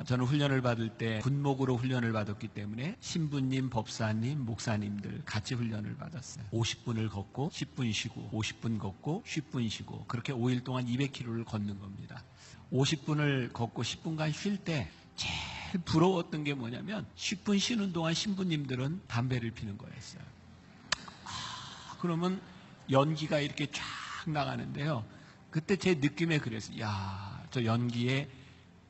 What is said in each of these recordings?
저는 훈련을 받을 때 군목으로 훈련을 받았기 때문에 신부님, 법사님, 목사님들 같이 훈련을 받았어요. 50분을 걷고 10분 쉬고 50분 걷고 10분 쉬고 그렇게 5일 동안 200km를 걷는 겁니다. 50분을 걷고 10분간 쉴 때 제일 부러웠던 게 뭐냐면 10분 쉬는 동안 신부님들은 담배를 피는 거였어요. 그러면 연기가 이렇게 쫙 나가는데요. 그때 제 느낌에 그랬어요. 야, 저 연기에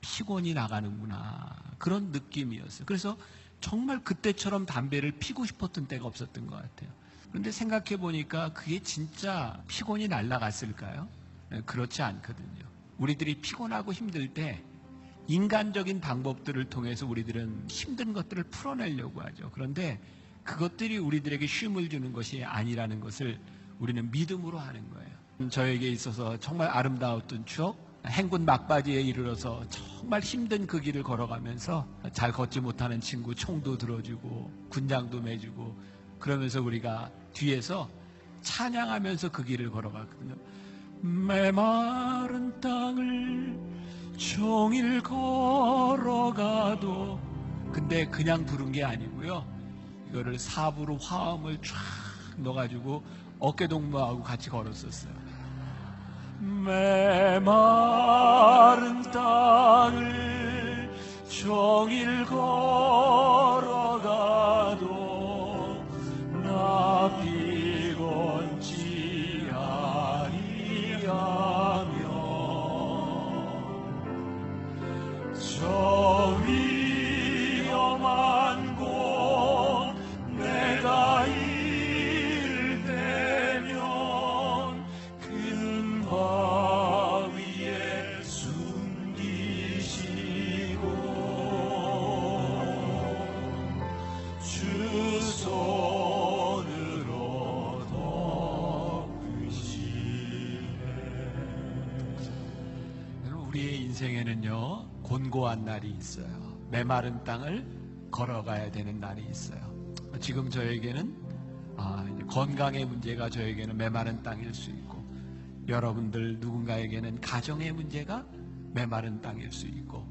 피곤이 나가는구나. 그런 느낌이었어요. 그래서 정말 그때처럼 담배를 피고 싶었던 때가 없었던 것 같아요. 그런데 생각해 보니까 그게 진짜 피곤이 날아갔을까요? 그렇지 않거든요. 우리들이 피곤하고 힘들 때 인간적인 방법들을 통해서 우리들은 힘든 것들을 풀어내려고 하죠. 그런데 그것들이 우리들에게 쉼을 주는 것이 아니라는 것을 우리는 믿음으로 하는 거예요. 저에게 있어서 정말 아름다웠던 추억, 행군 막바지에 이르러서 정말 힘든 그 길을 걸어가면서 잘 걷지 못하는 친구 총도 들어주고 군장도 매주고 그러면서 우리가 뒤에서 찬양하면서 그 길을 걸어갔거든요. 메마른 땅을 종일 걸어가도, 근데 그냥 부른 게 아니고요, 이거를 사부로 화음을 쫙 넣어가지고 어깨동무하고 같이 걸었었어요. 메마른 땅을 종일 걸어가도 나 피곤치 아니하며 저 위험한 곳 내가 이를 때면 큰 바위에 숨기시고 주 손으로 덮으시네. 우리의 인생에는요, 곤고한 날이 있어요. 메마른 땅을 걸어가야 되는 날이 있어요. 지금 저에게는 건강의 문제가 저에게는 메마른 땅일 수 있고, 여러분들 누군가에게는 가정의 문제가 메마른 땅일 수 있고,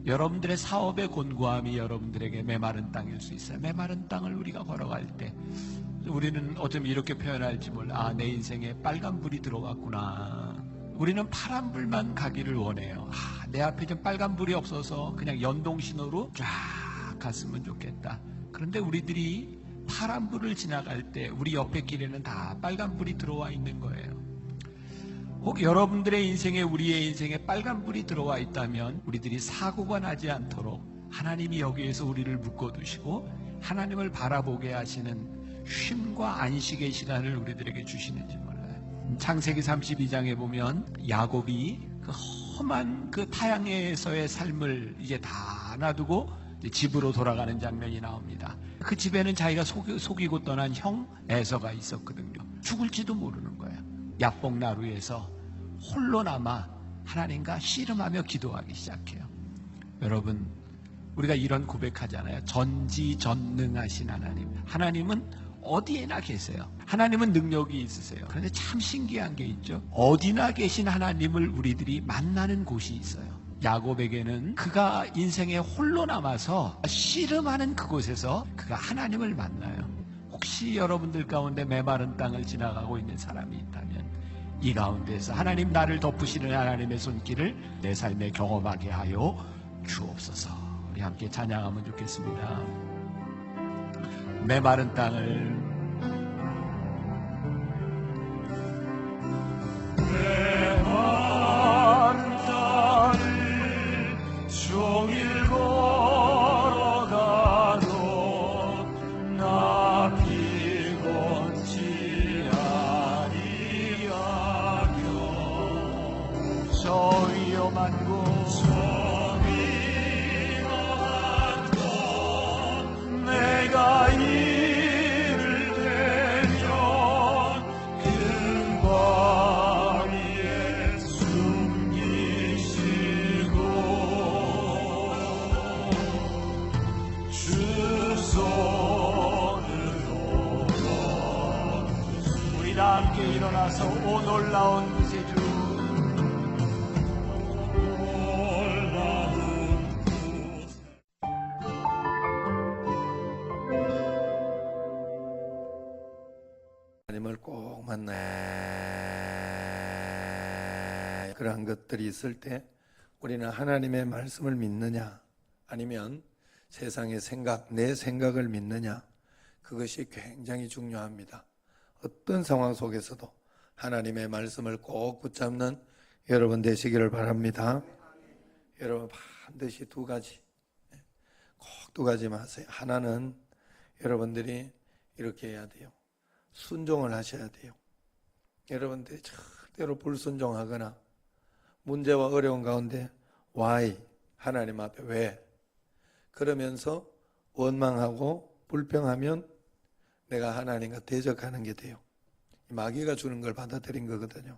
여러분들의 사업의 곤고함이 여러분들에게 메마른 땅일 수 있어요. 메마른 땅을 우리가 걸어갈 때 우리는 어쩌면 이렇게 표현할지 몰라. 내 인생에 빨간불이 들어왔구나. 우리는 파란불만 가기를 원해요. 내 앞에 좀 빨간불이 없어서 그냥 연동신호로 쫙 갔으면 좋겠다. 그런데 우리들이 파란불을 지나갈 때 우리 옆에 길에는 다 빨간불이 들어와 있는 거예요. 혹 여러분들의 인생에, 우리의 인생에 빨간불이 들어와 있다면 우리들이 사고가 나지 않도록 하나님이 여기에서 우리를 묶어두시고 하나님을 바라보게 하시는 쉼과 안식의 시간을 우리들에게 주시는지 몰라요. 창세기 32장에 보면 야곱이 그 험한 그 타향에서의 삶을 이제 다 놔두고 집으로 돌아가는 장면이 나옵니다. 그 집에는 자기가 속이고 떠난 형 에서가 있었거든요. 죽을지도 모르는 거예요. 야복나루에서 홀로 남아 하나님과 씨름하며 기도하기 시작해요. 여러분, 우리가 이런 고백하잖아요. 전지전능하신 하나님. 하나님은 어디에나 계세요. 하나님은 능력이 있으세요. 그런데 참 신기한 게 있죠. 어디나 계신 하나님을 우리들이 만나는 곳이 있어요. 야곱에게는 그가 인생에 홀로 남아서 씨름하는 그곳에서 그가 하나님을 만나요. 혹시 여러분들 가운데 메마른 땅을 지나가고 있는 사람이 있다면 이 가운데서 하나님, 나를 덮으시는 하나님의 손길을 내 삶에 경험하게 하여 주옵소서. 우리 함께 찬양하면 좋겠습니다. 메마른 땅을 종일 걸어가도 나 피곤치 아니하며 저 위험한 곳 내가 이를 되면 큰 바위에 숨기시고 주 손으로 우리 다 함께 일어나서 오 놀라운 구세주, 놀라운 만나야 그러한 것들이 있을 때 우리는 하나님의 말씀을 믿느냐 아니면 세상의 생각, 내 생각을 믿느냐, 그것이 굉장히 중요합니다. 어떤 상황 속에서도 하나님의 말씀을 꼭 붙잡는 여러분 되시기를 바랍니다. 여러분 반드시 두 가지, 꼭 두 가지만 하세요. 하나는 여러분들이 이렇게 해야 돼요. 순종을 하셔야 돼요. 여러분들이 절대로 불순종하거나 문제와 어려운 가운데 why, 하나님 앞에 왜 그러면서 원망하고 불평하면 내가 하나님과 대적하는 게 돼요. 마귀가 주는 걸 받아들인 거거든요.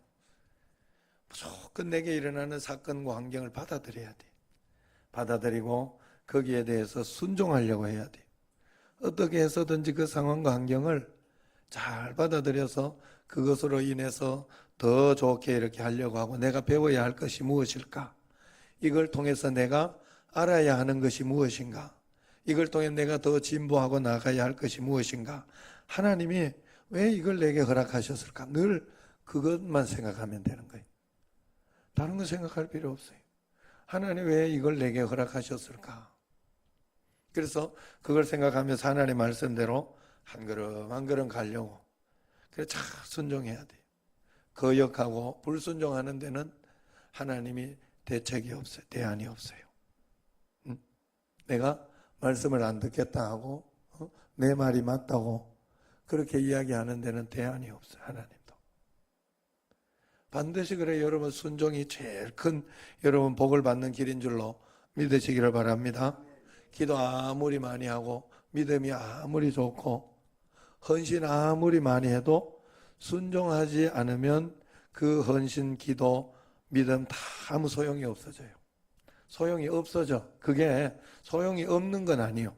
무조건 내게 일어나는 사건과 환경을 받아들여야 돼. 받아들이고 거기에 대해서 순종하려고 해야 돼. 어떻게 해서든지 그 상황과 환경을 잘 받아들여서 그것으로 인해서 더 좋게 이렇게 하려고 하고, 내가 배워야 할 것이 무엇일까? 이걸 통해서 내가 알아야 하는 것이 무엇인가? 이걸 통해 내가 더 진보하고 나가야 할 것이 무엇인가? 하나님이 왜 이걸 내게 허락하셨을까? 늘 그것만 생각하면 되는 거예요. 다른 거 생각할 필요 없어요. 하나님 왜 이걸 내게 허락하셨을까? 그래서 그걸 생각하면서 하나님 말씀대로 한 걸음 한 걸음 가려고, 그래서 잘 순종해야 돼요. 거역하고 불순종하는 데는 하나님이 대책이 없어요. 대안이 없어요. 내가 말씀을 안 듣겠다 하고 내 말이 맞다고 그렇게 이야기하는 데는 대안이 없어요. 하나님도 반드시 그래. 여러분 순종이 제일 큰 여러분 복을 받는 길인 줄로 믿으시기를 바랍니다. 기도 아무리 많이 하고 믿음이 아무리 좋고 헌신 아무리 많이 해도 순종하지 않으면 그 헌신, 기도, 믿음 다 아무 소용이 없어져요. 소용이 없어져. 그게 소용이 없는 건 아니에요.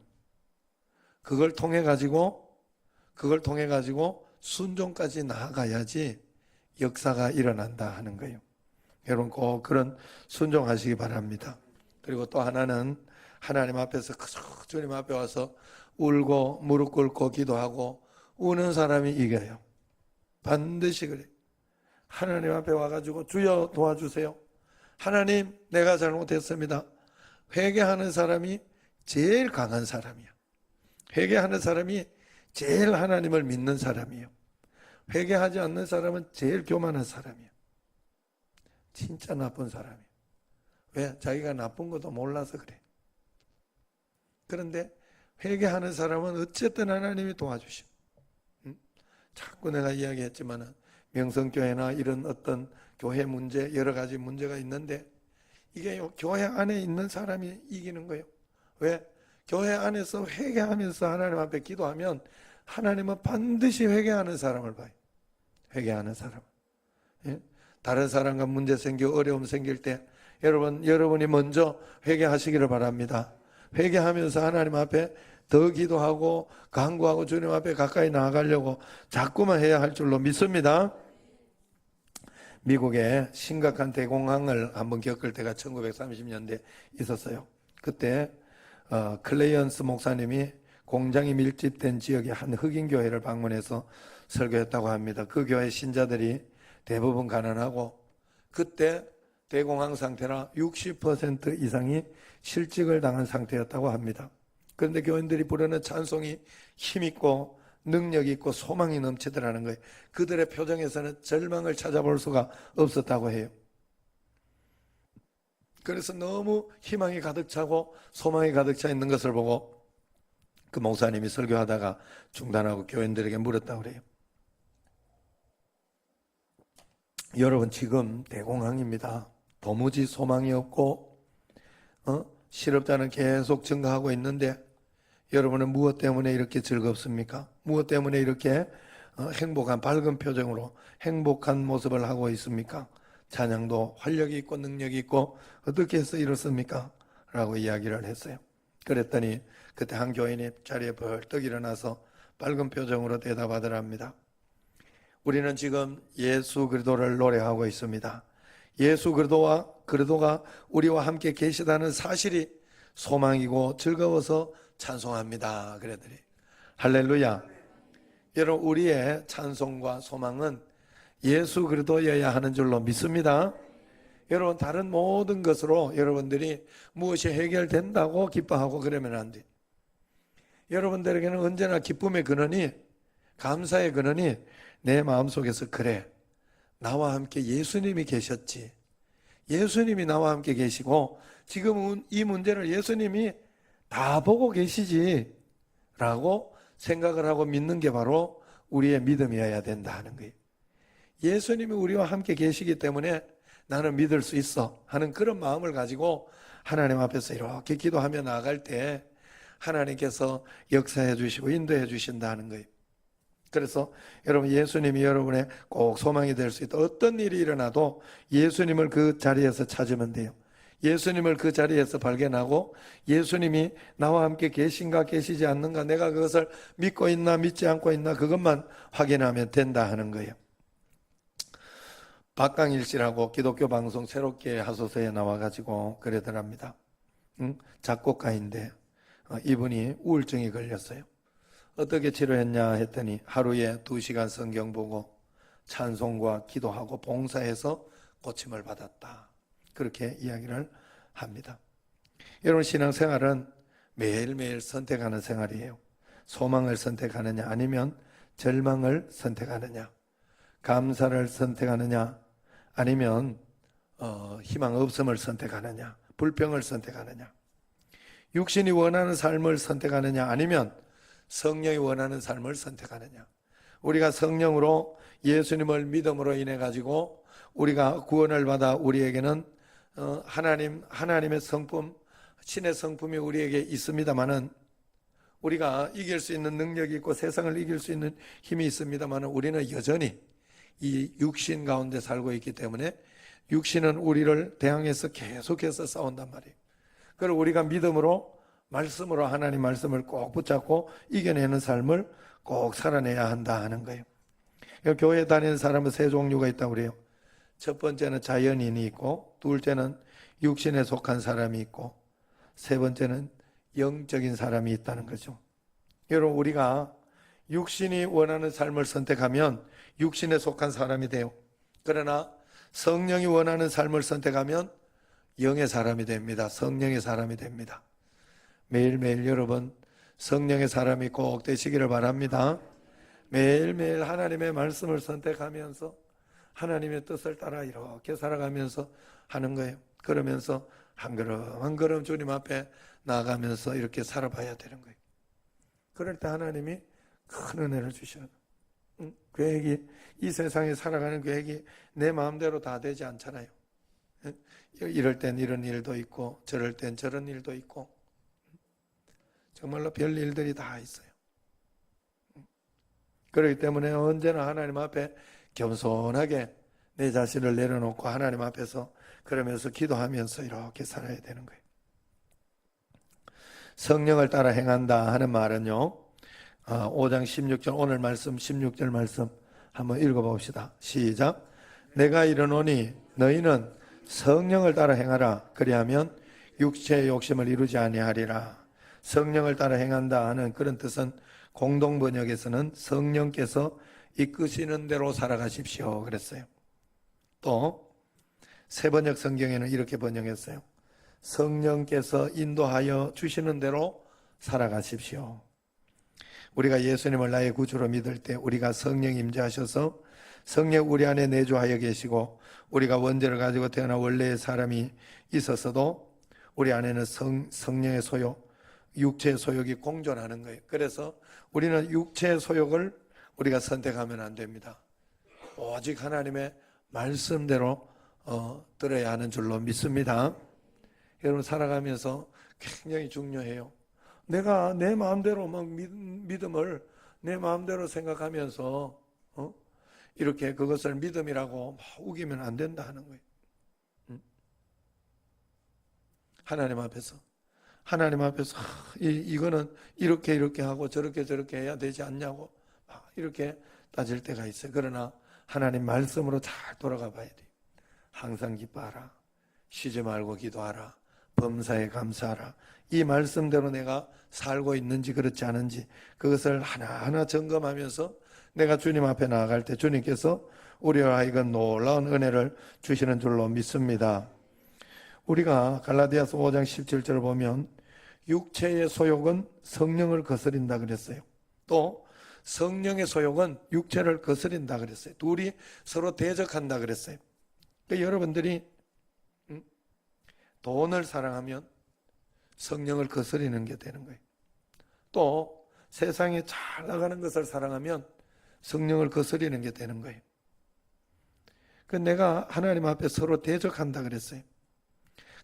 그걸 통해 가지고 순종까지 나아가야지 역사가 일어난다 하는 거예요. 여러분 꼭 그런 순종하시기 바랍니다. 그리고 또 하나는 하나님 앞에서 주님 앞에 와서 울고 무릎 꿇고 기도하고 우는 사람이 이겨요. 반드시 그래. 하나님 앞에 와가지고 주여 도와주세요. 하나님 내가 잘못했습니다. 회개하는 사람이 제일 강한 사람이야. 회개하는 사람이 제일 하나님을 믿는 사람이에요. 회개하지 않는 사람은 제일 교만한 사람이에요. 진짜 나쁜 사람이에요. 왜? 자기가 나쁜 것도 몰라서 그래. 그런데 회개하는 사람은 어쨌든 하나님이 도와주시고, 자꾸 내가 이야기했지만은 명성교회나 이런 어떤 교회 문제, 여러 가지 문제가 있는데 이게 교회 안에 있는 사람이 이기는 거예요. 왜? 교회 안에서 회개하면서 하나님 앞에 기도하면 하나님은 반드시 회개하는 사람을 봐요. 회개하는 사람. 예? 다른 사람과 문제 생기고 어려움 생길 때 여러분이 먼저 회개하시기를 바랍니다. 회개하면서 하나님 앞에 더 기도하고 간구하고 주님 앞에 가까이 나아가려고 자꾸만 해야 할 줄로 믿습니다. 미국에 심각한 대공황을 한번 겪을 때가 1930년대 있었어요. 그때 클레이언스 목사님이 공장이 밀집된 지역의 한 흑인 교회를 방문해서 설교했다고 합니다. 그 교회 신자들이 대부분 가난하고 그때 대공황 상태라 60% 이상이 실직을 당한 상태였다고 합니다. 그런데 교인들이 부르는 찬송이 힘있고 능력있고 소망이 넘치더라는 거예요. 그들의 표정에서는 절망을 찾아볼 수가 없었다고 해요. 그래서 너무 희망이 가득 차고 소망이 가득 차 있는 것을 보고 그 목사님이 설교하다가 중단하고 교인들에게 물었다고 그래요. 여러분 지금 대공황입니다. 도무지 소망이 없고 실업자는 계속 증가하고 있는데 여러분은 무엇 때문에 이렇게 즐겁습니까? 무엇 때문에 이렇게 행복한 밝은 표정으로 행복한 모습을 하고 있습니까? 찬양도 활력이 있고 능력이 있고 어떻게 해서 이렇습니까? 라고 이야기를 했어요. 그랬더니 그때 한 교인이 자리에 벌떡 일어나서 밝은 표정으로 대답하더랍니다. 우리는 지금 예수 그리스도를 노래하고 있습니다. 예수 그리스도가 우리와 함께 계시다는 사실이 소망이고 즐거워서 찬송합니다. 그러더니 할렐루야. 여러분 우리의 찬송과 소망은 예수 그리스도여야 하는 줄로 믿습니다. 여러분 다른 모든 것으로 여러분들이 무엇이 해결된다고 기뻐하고 그러면 안 돼. 여러분들에게는 언제나 기쁨의 근원이, 감사의 근원이 내 마음속에서 그래, 나와 함께 예수님이 계셨지, 예수님이 나와 함께 계시고 지금 이 문제를 예수님이 다 보고 계시지 라고 생각을 하고 믿는 게 바로 우리의 믿음이어야 된다 하는 거예요. 예수님이 우리와 함께 계시기 때문에 나는 믿을 수 있어 하는 그런 마음을 가지고 하나님 앞에서 이렇게 기도하며 나아갈 때 하나님께서 역사해 주시고 인도해 주신다 하는 거예요. 그래서 여러분, 예수님이 여러분의 꼭 소망이 될 수 있다. 어떤 일이 일어나도 예수님을 그 자리에서 찾으면 돼요. 예수님을 그 자리에서 발견하고 예수님이 나와 함께 계신가 계시지 않는가, 내가 그것을 믿고 있나 믿지 않고 있나 그것만 확인하면 된다 하는 거예요. 박강일 씨라고 기독교 방송 새롭게 하소서에 나와가지고 그러더랍니다. 작곡가인데 이분이 우울증이 걸렸어요. 어떻게 치료했냐 했더니 하루에 2시간 성경 보고 찬송과 기도하고 봉사해서 고침을 받았다. 그렇게 이야기를 합니다. 여러분, 신앙생활은 매일매일 선택하는 생활이에요. 소망을 선택하느냐 아니면 절망을 선택하느냐, 감사를 선택하느냐 아니면 희망 없음을 선택하느냐, 불평을 선택하느냐, 육신이 원하는 삶을 선택하느냐 아니면 성령이 원하는 삶을 선택하느냐. 우리가 성령으로 예수님을 믿음으로 인해 가지고 우리가 구원을 받아 우리에게는 하나님의 성품, 신의 성품이 우리에게 있습니다만은, 우리가 이길 수 있는 능력이 있고 세상을 이길 수 있는 힘이 있습니다만은 우리는 여전히 이 육신 가운데 살고 있기 때문에 육신은 우리를 대항해서 계속해서 싸운단 말이에요. 그리고 우리가 믿음으로, 말씀으로 하나님 말씀을 꼭 붙잡고 이겨내는 삶을 꼭 살아내야 한다 하는 거예요. 교회 다니는 사람은 세 종류가 있다고 그래요. 첫 번째는 자연인이 있고, 둘째는 육신에 속한 사람이 있고, 세 번째는 영적인 사람이 있다는 거죠. 여러분, 우리가 육신이 원하는 삶을 선택하면 육신에 속한 사람이 돼요. 그러나 성령이 원하는 삶을 선택하면 영의 사람이 됩니다. 성령의 사람이 됩니다. 매일매일 여러분, 성령의 사람이 꼭 되시기를 바랍니다. 매일매일 하나님의 말씀을 선택하면서 하나님의 뜻을 따라 이렇게 살아가면서 하는 거예요. 그러면서 한 걸음 한 걸음 주님 앞에 나아가면서 이렇게 살아봐야 되는 거예요. 그럴 때 하나님이 큰 은혜를 주셔요. 계획이, 이 세상에 살아가는 계획이 내 마음대로 다 되지 않잖아요. 이럴 땐 이런 일도 있고 저럴 땐 저런 일도 있고 정말로 별 일들이 다 있어요. 그렇기 때문에 언제나 하나님 앞에 겸손하게 내 자신을 내려놓고 하나님 앞에서 그러면서 기도하면서 이렇게 살아야 되는 거예요. 성령을 따라 행한다 하는 말은요, 5장 16절, 오늘 말씀 16절 말씀 한번 읽어봅시다. 시작. 내가 이르노니 너희는 성령을 따라 행하라. 그리하면 육체의 욕심을 이루지 아니하리라. 성령을 따라 행한다 하는 그런 뜻은 공동 번역에서는 성령께서 이끄시는 대로 살아가십시오 그랬어요. 또 새 번역 성경에는 이렇게 번역했어요. 성령께서 인도하여 주시는 대로 살아가십시오. 우리가 예수님을 나의 구주로 믿을 때 우리가 성령 임재하셔서 성령 우리 안에 내주하여 계시고, 우리가 원죄를 가지고 태어나 원래의 사람이 있었어도 우리 안에는 성령의 소욕, 육체의 소욕이 공존하는 거예요. 그래서 우리는 육체의 소욕을 우리가 선택하면 안 됩니다. 오직 하나님의 말씀대로 들어야 하는 줄로 믿습니다. 여러분, 살아가면서 굉장히 중요해요. 내가 내 마음대로 막 믿음을 내 마음대로 생각하면서 이렇게 그것을 믿음이라고 막 우기면 안 된다 하는 거예요. 하나님 앞에서 이거는 이렇게 하고 저렇게 해야 되지 않냐고 이렇게 따질 때가 있어요. 그러나 하나님 말씀으로 잘 돌아가 봐야 돼요. 항상 기뻐하라, 쉬지 말고 기도하라, 범사에 감사하라. 이 말씀대로 내가 살고 있는지 그렇지 않은지 그것을 하나하나 점검하면서 내가 주님 앞에 나아갈 때 주님께서 우리와 하여금 놀라운 은혜를 주시는 줄로 믿습니다. 우리가 갈라디아서 5장 17절을 보면 육체의 소욕은 성령을 거스린다 그랬어요. 또 성령의 소욕은 육체를 거스린다 그랬어요. 둘이 서로 대적한다 그랬어요. 그러니까 여러분들이 돈을 사랑하면 성령을 거스리는 게 되는 거예요. 또 세상에 잘 나가는 것을 사랑하면 성령을 거스리는 게 되는 거예요. 그 내가 하나님 앞에 서로 대적한다 그랬어요.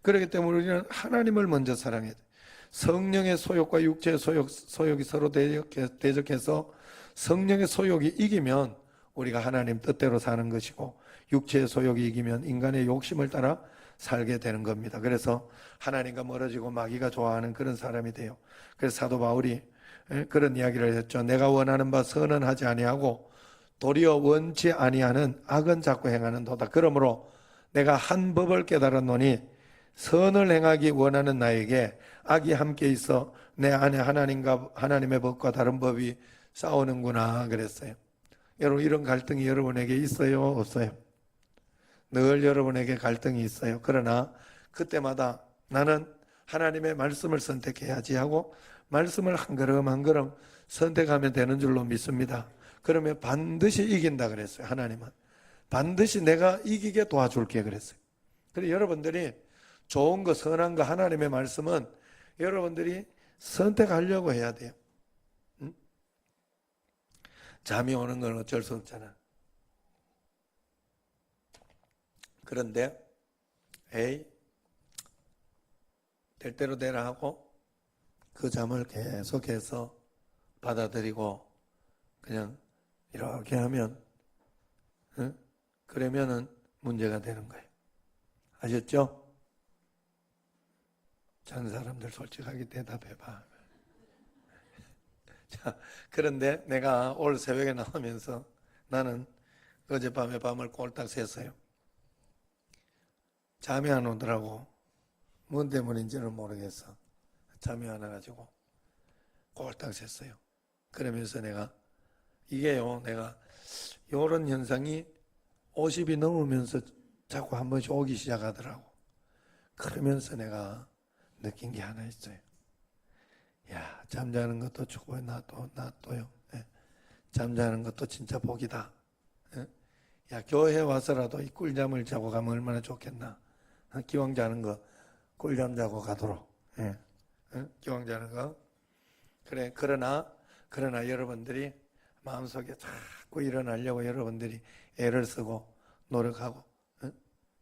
그렇기 때문에 우리는 하나님을 먼저 사랑해야 돼요. 성령의 소욕과 육체의 소욕이 서로 대적해서 성령의 소욕이 이기면 우리가 하나님 뜻대로 사는 것이고, 육체의 소욕이 이기면 인간의 욕심을 따라 살게 되는 겁니다. 그래서 하나님과 멀어지고 마귀가 좋아하는 그런 사람이 돼요. 그래서 사도 바울이 그런 이야기를 했죠. 내가 원하는 바 선은 하지 아니하고 도리어 원치 아니하는 악은 자꾸 행하는도다. 그러므로 내가 한 법을 깨달았노니 선을 행하기 원하는 나에게 악이 함께 있어 내 안에 하나님의 법과 다른 법이 싸우는구나 그랬어요. 여러분, 이런 갈등이 여러분에게 있어요, 없어요? 늘 여러분에게 갈등이 있어요. 그러나 그때마다 나는 하나님의 말씀을 선택해야지 하고 말씀을 한 걸음 한 걸음 선택하면 되는 줄로 믿습니다. 그러면 반드시 이긴다 그랬어요. 하나님은 반드시 내가 이기게 도와줄게 그랬어요. 그래서 여러분들이 좋은 거, 선한 거, 하나님의 말씀은 여러분들이 선택하려고 해야 돼요. 응? 잠이 오는 건 어쩔 수 없잖아. 그런데 에이, 될 대로 되라 하고 그 잠을 계속해서 받아들이고 그냥 이렇게 하면, 응? 그러면은 문제가 되는 거예요. 아셨죠? 자는 사람들 솔직하게 대답해봐. 자, 그런데 내가 올 새벽에 나오면서 나는 어젯밤에 밤을 꼴딱 샜어요. 잠이 안 오더라고. 뭔 때문인지는 모르겠어. 잠이 안 와가지고 꼴딱 샜어요. 그러면서 내가 내가 이런 현상이 50이 넘으면서 자꾸 한 번씩 오기 시작하더라고. 그러면서 내가 느낀 게 하나 있어요. 야, 잠자는 것도 축복에 놔둬요. 예. 잠자는 것도 진짜 복이다. 예. 야, 교회 와서라도 이 꿀잠을 자고 가면 얼마나 좋겠나. 기왕 자는 거 꿀잠 자고 가도록. 예. 예. 기왕 자는 거. 그래. 그러나 여러분들이 마음속에 자꾸 일어나려고 여러분들이 애를 쓰고 노력하고,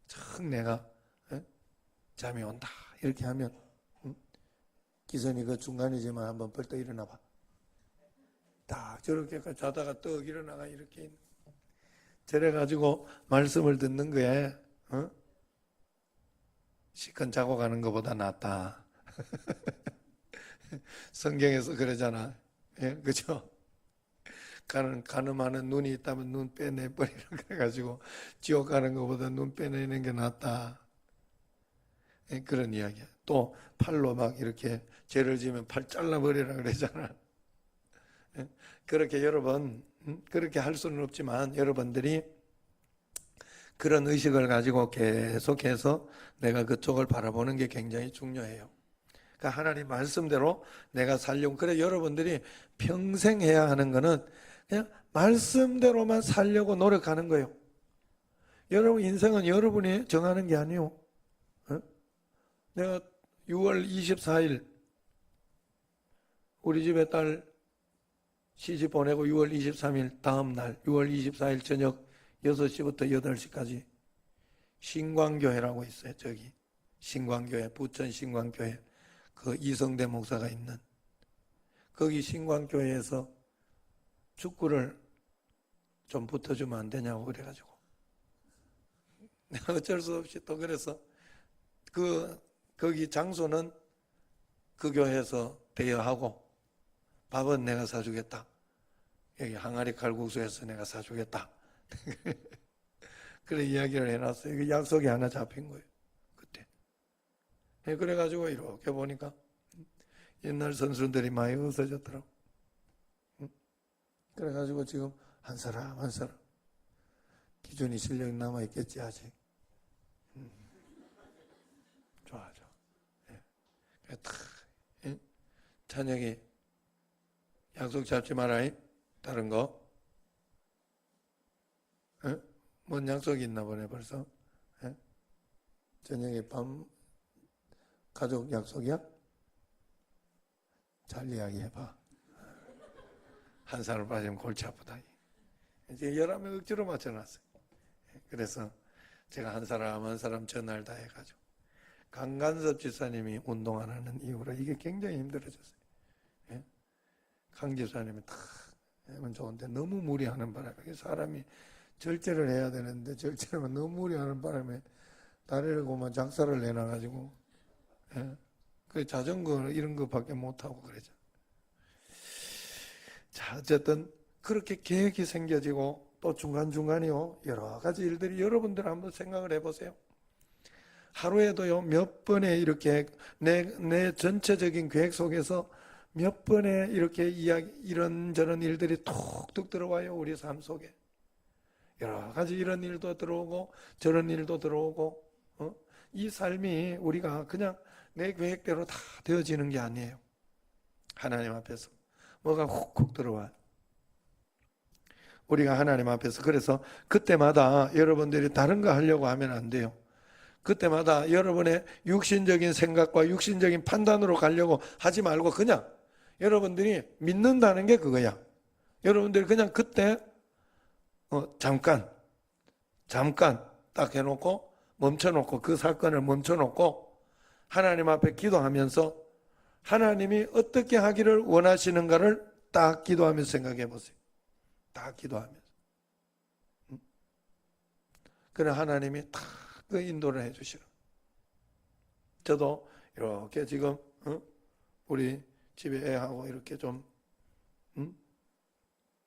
참 내가 잠이 온다 이렇게 하면, 기선이 그 중간이지만 한번 벌떡 일어나 봐. 딱 저렇게 자다가 떡 일어나가 이렇게 저래 가지고 말씀을 듣는 거에 시컷 자고 가는 것보다 낫다. 성경에서 그러잖아. 예, 그죠? 가늠하는 눈이 있다면 눈 빼내버리라 그래가지고 지옥 가는 것보다 눈 빼내는 게 낫다. 예, 그런 이야기야. 또 팔로 막 이렇게 죄를 지으면 팔 잘라버리라 그러잖아. 예, 그렇게 여러분 그렇게 할 수는 없지만 여러분들이 그런 의식을 가지고 계속해서 내가 그쪽을 바라보는 게 굉장히 중요해요. 그러니까 하나님 말씀대로 내가 살려고. 그래 여러분들이 평생 해야 하는 거는 그냥 말씀대로만 살려고 노력하는 거예요. 여러분 인생은 여러분이 정하는 게 아니에요. 내가 6월 24일 우리 집에 딸 시집 보내고 6월 23일 다음 날 6월 24일 저녁 6시부터 8시까지 신광교회라고 있어요. 저기 신광교회, 부천 신광교회, 그 이성대 목사가 있는 거기 신광교회에서 축구를 좀 붙어주면 안 되냐고 그래가지고 내가 어쩔 수 없이 또 그래서 거기 장소는 그 교회에서 대여하고 밥은 내가 사주겠다. 여기 항아리 칼국수에서 내가 사주겠다. 그래 이야기를 해놨어요. 그 약속이 하나 잡힌 거예요. 그때. 그래가지고 이렇게 보니까 옛날 선수들이 많이 없어졌더라고. 그래가지고 지금 한 사람 기준이 실력이 남아있겠지 아직. 좋아. 예. 탁, 예? 찬혁이 약속 잡지 마라. 다른 거. 예? 뭔 약속이 있나 보네 벌써. 예? 저녁에 밤 가족 약속이야? 잘 이야기해봐. 한 사람 빠지면 골치 아프다. 이제 11명 억지로 맞춰놨어요. 그래서 제가 한 사람 전화를 다 해가지고 강간섭 집사님이 운동 안 하는 이후로 이게 굉장히 힘들어졌어요. 예? 강 집사님이 다 하면 좋은데 너무 무리하는 바람에 사람이 절제를 해야 되는데 절제를 너무 무리하는 바람에 다리를 고만 작사를 내놔가지고 예? 그 자전거 이런 거밖에 못하고 그러죠. 자, 어쨌든 그렇게 계획이 생겨지고 또 중간중간이요 여러 가지 일들이 여러분들 한번 생각을 해보세요. 하루에도요 몇 번에 이렇게 내 전체적인 계획 속에서 몇 번에 이렇게 이런저런 일들이 툭툭 들어와요. 우리 삶 속에 여러 가지 이런 일도 들어오고 저런 일도 들어오고 이 삶이 우리가 그냥 내 계획대로 다 되어지는 게 아니에요. 하나님 앞에서 뭐가 훅훅 들어와요. 우리가 하나님 앞에서 그래서 그때마다 여러분들이 다른 거 하려고 하면 안 돼요. 그때마다 여러분의 육신적인 생각과 육신적인 판단으로 가려고 하지 말고 그냥 여러분들이 믿는다는 게 그거야. 여러분들이 그냥 그때 잠깐 딱 해놓고 멈춰놓고 그 사건을 멈춰놓고 하나님 앞에 기도하면서 하나님이 어떻게 하기를 원하시는가를 딱 기도하면서 생각해 보세요. 딱 기도하면서. 그래 하나님이 딱 그 인도를 해주시는. 저도 이렇게 지금 우리 집에 애하고 이렇게 좀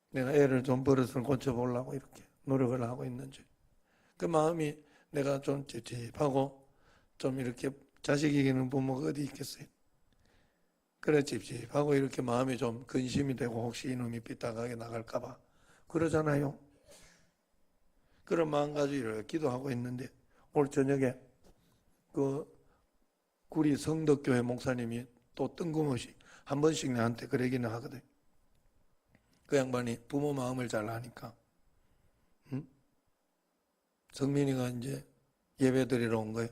내가 애를 좀 버릇을 고쳐보려고 이렇게 노력을 하고 있는지 그 마음이 내가 좀 찝찝하고 좀 이렇게 자식 이기는 부모가 어디 있겠어요. 그래 찝찝하고 이렇게 마음이 좀 근심이 되고 혹시 이놈이 삐딱하게 나갈까 봐 그러잖아요. 그런 마음 가지고 이렇게 기도하고 있는데 오늘 저녁에 그 구리 성덕교회 목사님이 또 뜬금없이 한 번씩 나한테 그러기는 하거든. 그 양반이 부모 마음을 잘 아니까 성민이가 이제 예배 드리러 온 거예요.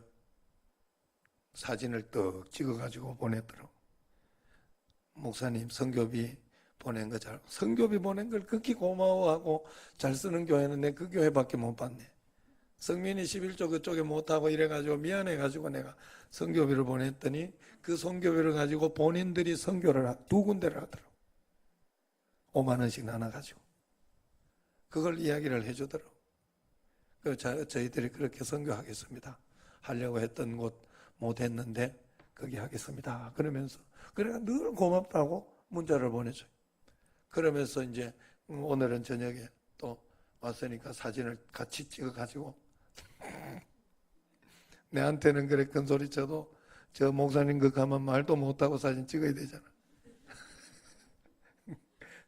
사진을 떡 찍어가지고 보냈더라고. 목사님 성교비 보낸 거 잘, 성교비 보낸 걸 극히 고마워하고 잘 쓰는 교회는 내 그 교회밖에 못 봤네. 성민이 11조 그쪽에 못하고 이래가지고 미안해가지고 내가 성교비를 보냈더니 그 성교비를 가지고 본인들이 성교를 2군데를 하더라고. 5만 원씩 나눠가지고 그걸 이야기를 해주더라고. 그래서 저희들이 그렇게 성교하겠습니다 하려고 했던 곳 못했는데 거기 하겠습니다 그러면서 그래가 늘 고맙다고 문자를 보내줘요. 그러면서 이제 오늘은 저녁에 또 왔으니까 사진을 같이 찍어가지고 내한테는 그래 큰 소리 쳐도 저 목사님 그 가면 말도 못하고 사진 찍어야 되잖아.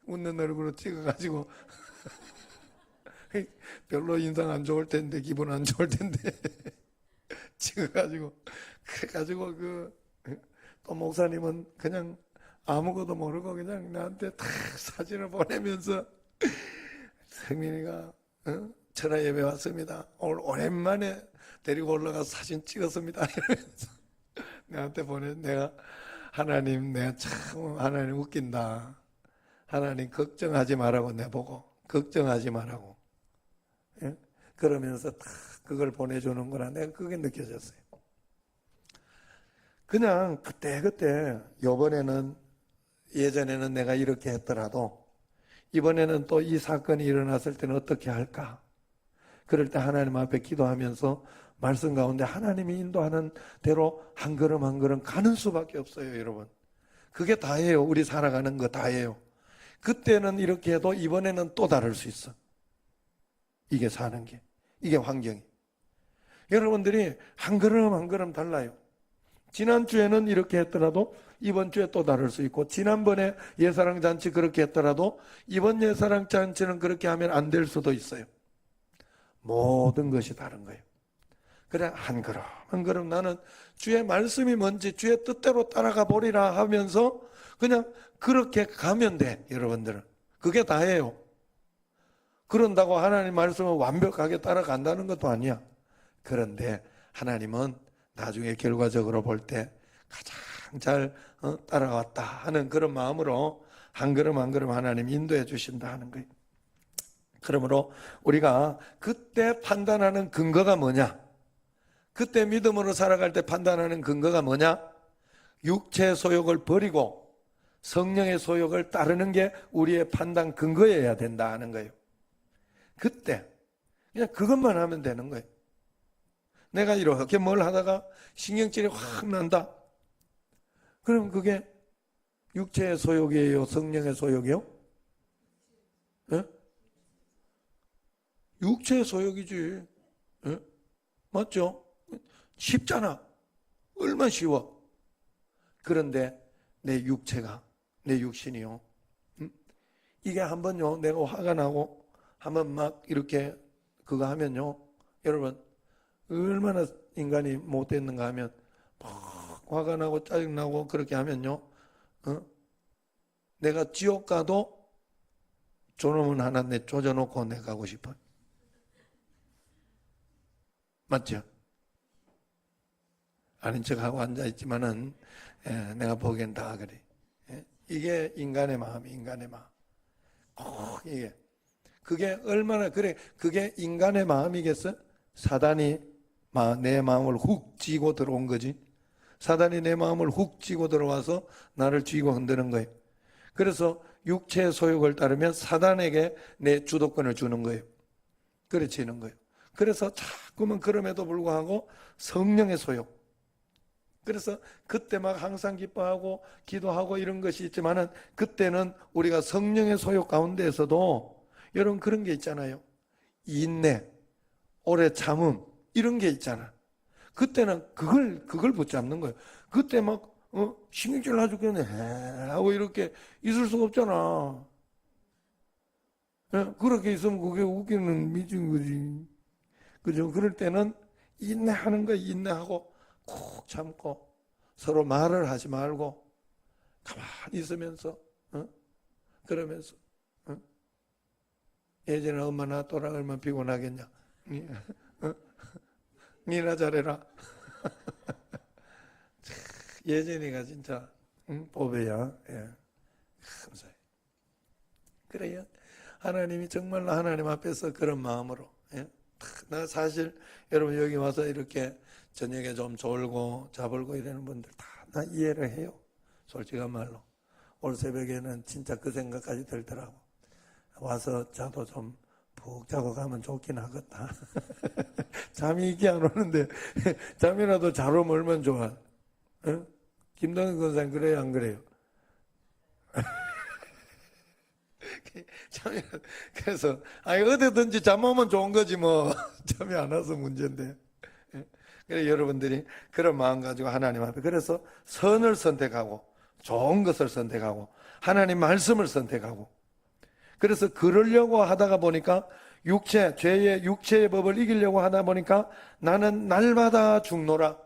웃는 얼굴로 찍어가지고 별로 인상 안 좋을 텐데 기분 안 좋을 텐데 찍어가지고 그래가지고 또 목사님은 그냥 아무것도 모르고 그냥 나한테 탁 사진을 보내면서 성민이가 철야 예배 왔습니다. 오늘 오랜만에 데리고 올라가서 사진 찍었습니다. 이러면서 나한테 내가 하나님 내가 참 하나님 웃긴다. 하나님 걱정하지 말라고 내보고 걱정하지 말라고 예? 그러면서 딱 그걸 보내주는 거라 내가 그게 느껴졌어요. 그냥 그때 요번에는 예전에는 내가 이렇게 했더라도 이번에는 또 이 사건이 일어났을 때는 어떻게 할까? 그럴 때 하나님 앞에 기도하면서 말씀 가운데 하나님이 인도하는 대로 한 걸음 한 걸음 가는 수밖에 없어요, 여러분. 그게 다예요. 우리 살아가는 거 다예요. 그때는 이렇게 해도 이번에는 또 다를 수 있어. 이게 사는 게, 이게 환경이. 여러분들이 한 걸음 한 걸음 달라요. 지난주에는 이렇게 했더라도 이번 주에 또 다를 수 있고, 지난번에 예사랑잔치 그렇게 했더라도 이번 예사랑잔치는 그렇게 하면 안 될 수도 있어요. 모든 것이 다른 거예요. 그래 한 걸음 한 걸음 나는 주의 말씀이 뭔지 주의 뜻대로 따라가 보리라 하면서 그냥 그렇게 가면 돼. 여러분들은 그게 다예요. 그런다고 하나님 말씀을 완벽하게 따라간다는 것도 아니야. 그런데 하나님은 나중에 결과적으로 볼 때 가장 잘 따라왔다 하는 그런 마음으로 한 걸음 한 걸음 하나님 인도해 주신다 하는 거예요. 그러므로 우리가 그때 판단하는 근거가 뭐냐? 그때 믿음으로 살아갈 때 판단하는 근거가 뭐냐? 육체의 소욕을 버리고 성령의 소욕을 따르는 게 우리의 판단 근거여야 된다 하는 거예요. 그때 그냥 그것만 하면 되는 거예요. 내가 이렇게 뭘 하다가 신경질이 확 난다. 그럼 그게 육체의 소욕이에요? 성령의 소욕이요? 예? 육체의 소욕이지. 예? 맞죠? 쉽잖아. 얼마나 쉬워. 그런데 내 육체가, 내 육신이요. 이게 한번요, 내가 화가 나고 한번 막 이렇게 그거 하면요. 여러분, 얼마나 인간이 못됐는가 하면 막 화가 나고 짜증나고 그렇게 하면요. 내가 지옥 가도 저놈은 하나 내 조져놓고 내 가고 싶어. 맞죠? 아닌 척하고 앉아있지만은 내가 보기엔 다 그래. 이게 인간의 마음이 인간의 마음. 이게 그게 얼마나 그래. 그게 인간의 마음이겠어? 사단이 내 마음을 훅 쥐고 들어온 거지. 사단이 내 마음을 훅 쥐고 들어와서 나를 쥐고 흔드는 거예요. 그래서 육체의 소욕을 따르면 사단에게 내 주도권을 주는 거예요. 그래지는 거예요. 그래서 자꾸만 그럼에도 불구하고 성령의 소욕. 그래서 그때 막 항상 기뻐하고 기도하고 이런 것이 있지만은 그때는 우리가 성령의 소욕 가운데에서도 여러분 그런 게 있잖아요. 인내, 오래 참음 이런 게 있잖아. 그때는 그걸 붙잡는 거예요. 그때 막 신경질 나 죽겠네 하고 이렇게 있을 수가 없잖아. 그렇게 있으면 그게 웃기는 미친 거지. 그죠? 그럴 때는 인내하는 거예요. 인내하고 콕 참고 서로 말을 하지 말고 가만히 있으면서 그러면서 예전에 엄마 놔둬라 얼마나 피곤하겠냐. 니나 잘해라. 예전이가 진짜 보배야. 예. 감사해요. 그래요. 하나님이 정말로 하나님 앞에서 그런 마음으로. 예? 나 사실 여러분 여기 와서 이렇게 저녁에 좀 졸고 자벌고 이러는 분들 다 나 이해를 해요. 솔직한 말로. 올 새벽에는 진짜 그 생각까지 들더라고. 와서 자도 좀 푹 자고 가면 좋긴 하겠다. 잠이 이게 안 오는데 잠이라도 잘 오면 얼마나 좋아. 김동현 권사님 그래요 안 그래요? 그래서 어디든지 잠 오면 좋은 거지 뭐. 잠이 안 와서 문제인데. 그래 여러분들이 그런 마음 가지고 하나님 앞에 그래서 선을 선택하고 좋은 것을 선택하고 하나님 말씀을 선택하고 그래서 그러려고 하다가 보니까 죄의 육체의 법을 이기려고 하다 보니까 나는 날마다 죽노라.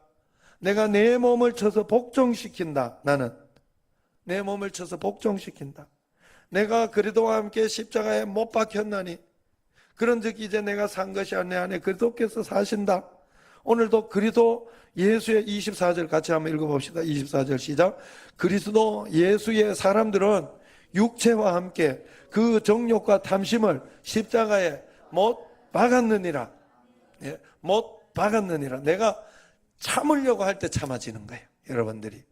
내가 내 몸을 쳐서 복종시킨다. 나는 내 몸을 쳐서 복종시킨다. 내가 그리스도와 함께 십자가에 못 박혔나니 그런즉 이제 내가 산 것이 내 안에 그리스도께서 사신다. 오늘도 그리스도 예수의 24절 같이 한번 읽어봅시다. 24절 시작. 그리스도 예수의 사람들은 육체와 함께 그 정욕과 탐심을 십자가에 못 박았느니라. 예, 못 박았느니라. 내가 참으려고 할 때 참아지는 거예요. 여러분들이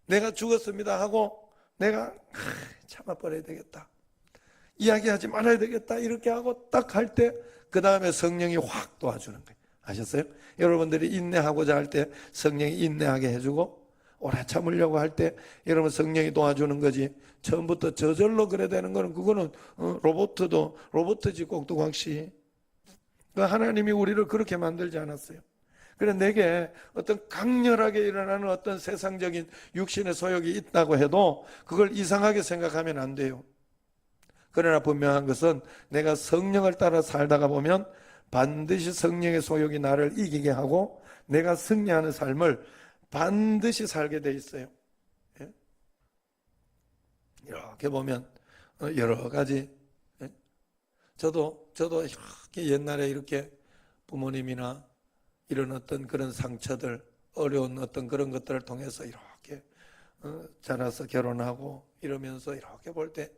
내가 죽었습니다 하고 내가 참아버려야 되겠다, 이야기하지 말아야 되겠다 이렇게 하고 딱 할 때 그 다음에 성령이 확 도와주는 거예요. 아셨어요? 여러분들이 인내하고자 할 때 성령이 인내하게 해주고 오래 참으려고 할 때 여러분 성령이 도와주는 거지. 처음부터 저절로 그래 되는 거는 그거는 로봇이지 꼭두각시. 하나님이 우리를 그렇게 만들지 않았어요. 그래 내게 어떤 강렬하게 일어나는 어떤 세상적인 육신의 소욕이 있다고 해도 그걸 이상하게 생각하면 안 돼요. 그러나 분명한 것은 내가 성령을 따라 살다가 보면 반드시 성령의 소욕이 나를 이기게 하고 내가 승리하는 삶을 반드시 살게 돼 있어요. 예? 이렇게 보면 여러 가지, 예? 저도 이렇게 옛날에 이렇게 부모님이나 이런 어떤 그런 상처들, 어려운 어떤 그런 것들을 통해서 이렇게 자라서 결혼하고 이러면서 이렇게 볼 때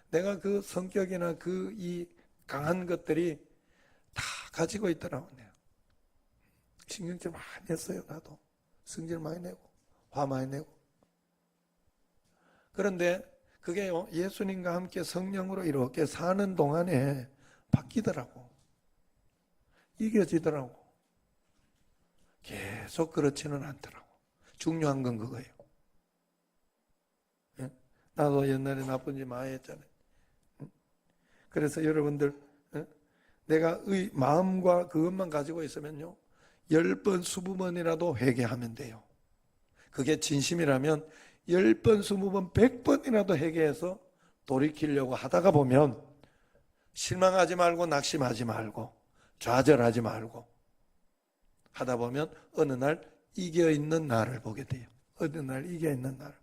내가 그 성격이나 그 이 강한 것들이 다 가지고 있더라고요. 신경질 많이 했어요. 나도 성질 많이 내고 화 많이 내고. 그런데 그게요, 예수님과 함께 성령으로 이렇게 사는 동안에 바뀌더라고. 이겨지더라고. 계속 그렇지는 않더라고. 중요한 건 그거예요. 예? 나도 옛날에 나쁜 짓 많이 했잖아요. 그래서 여러분들, 예? 내가 마음과 그것만 가지고 있으면요, 10번, 20번이라도 회개하면 돼요. 그게 진심이라면 10번, 20번, 100번이라도 회개해서 돌이키려고 하다가 보면 실망하지 말고 낙심하지 말고 좌절하지 말고 하다 보면 어느 날 이겨있는 나를 보게 돼요. 어느 날 이겨있는 나를.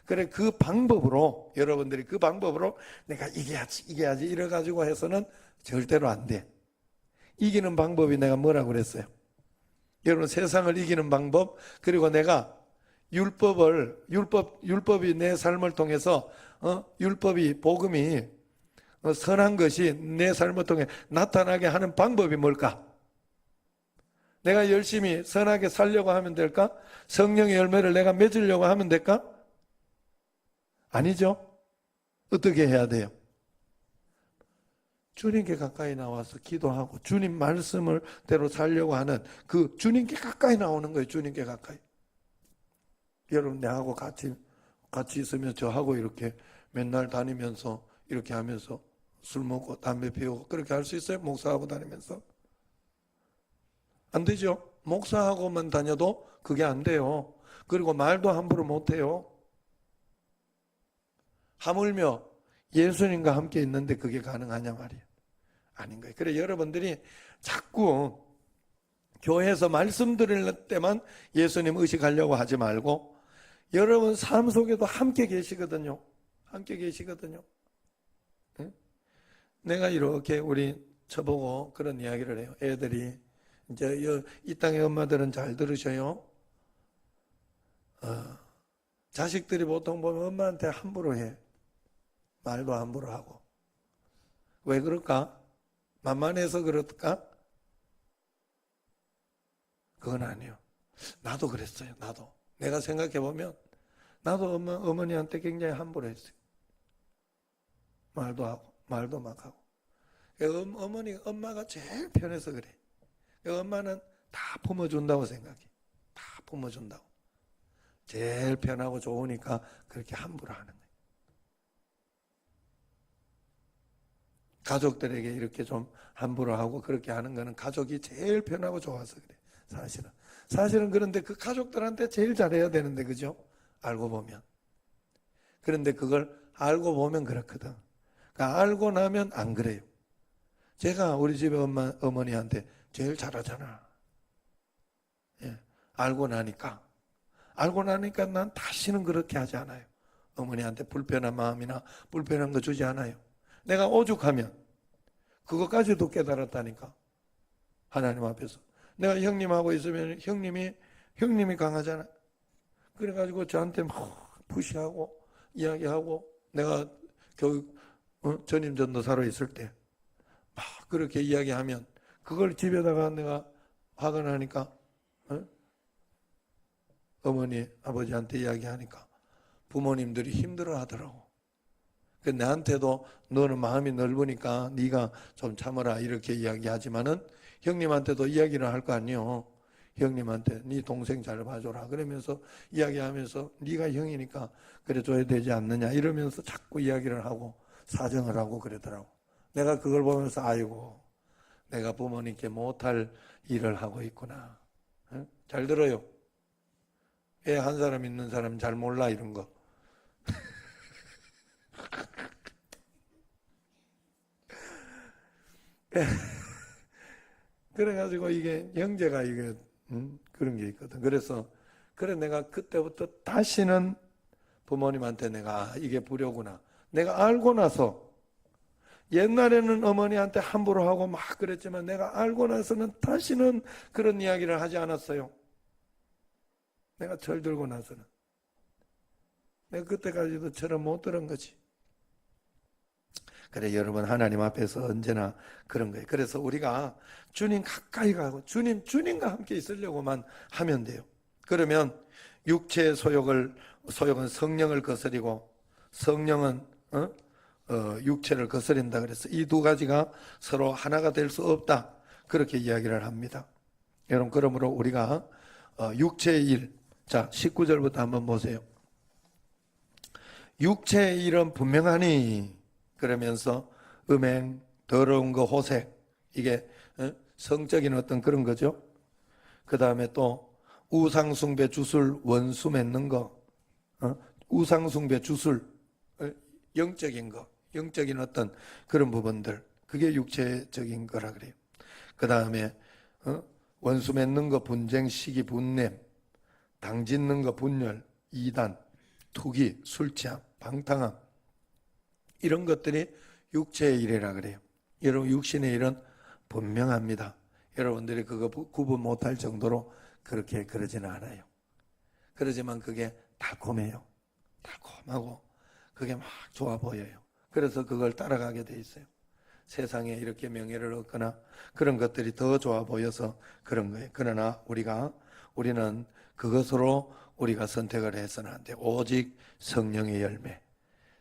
그래, 그 방법으로, 여러분들이 그 방법으로 내가 이겨야지 이래가지고 해서는 절대로 안 돼. 이기는 방법이 내가 뭐라고 그랬어요? 여러분, 세상을 이기는 방법, 그리고 내가 율법이 내 삶을 통해서, 율법이, 복음이, 선한 것이 내 삶을 통해 나타나게 하는 방법이 뭘까? 내가 열심히 선하게 살려고 하면 될까? 성령의 열매를 내가 맺으려고 하면 될까? 아니죠. 어떻게 해야 돼요? 주님께 가까이 나와서 기도하고 주님 말씀을 대로 살려고 하는 그 주님께 가까이 나오는 거예요. 주님께 가까이. 여러분, 내하고 같이 있으면 저하고 이렇게 맨날 다니면서 이렇게 하면서 술 먹고 담배 피우고 그렇게 할 수 있어요? 목사하고 다니면서? 안 되죠. 목사하고만 다녀도 그게 안 돼요. 그리고 말도 함부로 못 해요. 하물며 예수님과 함께 있는데 그게 가능하냐 말이에요. 아닌 거예요. 그래, 여러분들이 자꾸 교회에서 말씀 드릴 때만 예수님 의식하려고 하지 말고 여러분 삶 속에도 함께 계시거든요. 함께 계시거든요. 응? 내가 이렇게 우리 저보고 그런 이야기를 해요. 애들이 이제 이 땅의 엄마들은 잘 들으셔요. 자식들이 보통 보면 엄마한테 함부로 해. 말도 함부로 하고. 왜 그럴까? 만만해서 그럴까? 그건 아니에요. 나도 그랬어요. 나도. 내가 생각해보면 나도 어머니한테 굉장히 함부로 했어요. 말도 하고 말도 막 하고. 엄마가 제일 편해서 그래. 엄마는 다 품어준다고 생각해. 다 품어준다고. 제일 편하고 좋으니까 그렇게 함부로 하는 거예요. 가족들에게 이렇게 좀 함부로 하고 그렇게 하는 거는 가족이 제일 편하고 좋아서 그래. 사실은 그런데 그 가족들한테 제일 잘해야 되는데, 그죠? 알고 보면. 그런데 그걸 알고 보면 그렇거든. 그러니까 알고 나면 안 그래요. 제가 우리 집에 어머니한테 제일 잘하잖아. 예, 알고 나니까 난 다시는 그렇게 하지 않아요. 어머니한테 불편한 마음이나 불편한 거 주지 않아요. 내가 오죽하면 그것까지도 깨달았다니까. 하나님 앞에서. 내가 형님하고 있으면 형님이 강하잖아. 그래가지고 저한테 막 푸시하고 이야기하고 내가 교육 전임 전도사로 있을 때 막 그렇게 이야기하면 그걸 집에다가 내가 화가 나니까 어머니 아버지한테 이야기하니까 부모님들이 힘들어 하더라고. 나한테도 너는 마음이 넓으니까 네가 좀 참아라 이렇게 이야기하지만은 형님한테도 이야기를 할 거 아니에요. 형님한테 네 동생 잘 봐줘라 그러면서 이야기하면서 네가 형이니까 그래 줘야 되지 않느냐 이러면서 자꾸 이야기를 하고 사정을 하고 그러더라고. 내가 그걸 보면서 아이고 내가 부모님께 못할 일을 하고 있구나. 잘 들어요. 애 한 사람 있는 사람 잘 몰라 이런 거. 그래가지고 이게 형제가 이게 그런 게 있거든. 그래서 그래 내가 그때부터 다시는 부모님한테 내가 이게 불효구나. 내가 알고 나서 옛날에는 어머니한테 함부로 하고 막 그랬지만 내가 알고 나서는 다시는 그런 이야기를 하지 않았어요. 내가 철들고 나서는. 내가 그때까지도 철을 못 들은 거지. 그래 여러분 하나님 앞에서 언제나 그런 거예요. 그래서 우리가 주님 가까이 가고 주님과 함께 있으려고만 하면 돼요. 그러면 육체의 소욕은 성령을 거스리고 성령은 육체를 거스린다 그래서 이 두 가지가 서로 하나가 될 수 없다 그렇게 이야기를 합니다. 여러분 그러므로 우리가 육체의 일, 자 19절부터 한번 보세요. 육체의 일은 분명하니 그러면서 음행, 더러운 거, 호색 이게 성적인 어떤 그런 거죠. 그 다음에 또 우상숭배, 주술, 원수 맺는 거, 우상숭배, 주술, 영적인 거, 영적인 어떤 그런 부분들, 그게 육체적인 거라 그래요. 그 다음에 원수 맺는 거, 분쟁, 시기, 분냄, 당짓는 거, 분열, 이단, 투기, 술 취함, 방탕함 이런 것들이 육체의 일이라 그래요. 여러분 육신의 일은 분명합니다. 여러분들이 그거 구분 못할 정도로 그렇게 그러지는 않아요. 그러지만 그게 달콤해요. 달콤하고 그게 막 좋아 보여요. 그래서 그걸 따라가게 돼 있어요. 세상에 이렇게 명예를 얻거나 그런 것들이 더 좋아 보여서 그런 거예요. 그러나 우리는 그것으로 우리가 선택을 해서는 안 돼요. 오직 성령의 열매,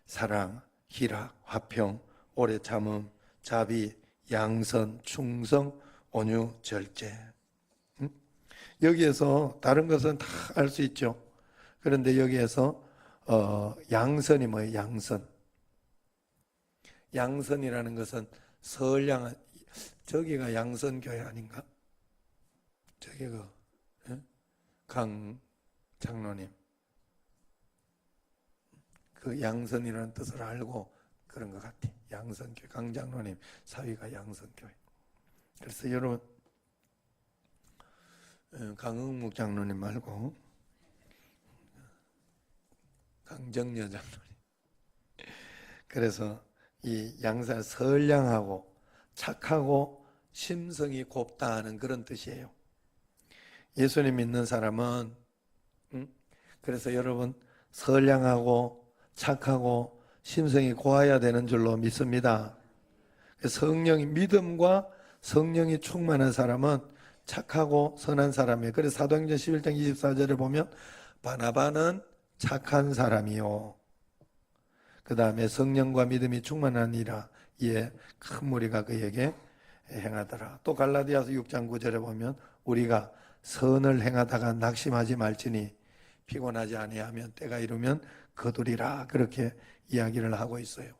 사랑, 희락, 화평, 오래 참음, 자비, 양선, 충성, 온유, 절제. 여기에서 다른 것은 다 알 수 있죠. 그런데 여기에서 양선이 뭐예요? 양선. 양선이라는 것은 선량 저기가 양선교회 아닌가? 저기가 강 장로님 그 양선이라는 뜻을 알고 그런 것 같아. 양선교회 강 장로님 사위가 양선교회. 그래서 여러분 강흥묵 장로님 말고 강정여 장로님. 그래서 이 양산 선량하고 착하고 심성이 곱다 하는 그런 뜻이에요. 예수님 믿는 사람은 그래서 여러분 선량하고 착하고 심성이 고와야 되는 줄로 믿습니다. 성령이 믿음과 성령이 충만한 사람은 착하고 선한 사람이에요. 그래서 사도행전 11장 24절에 보면 바나바는 착한 사람이요. 그 다음에 성령과 믿음이 충만하니라 이에 큰 무리가 그에게 행하더라. 또 갈라디아서 6장 9절에 보면 우리가 선을 행하다가 낙심하지 말지니 피곤하지 아니하면 때가 이르면 거두리라 그렇게 이야기를 하고 있어요.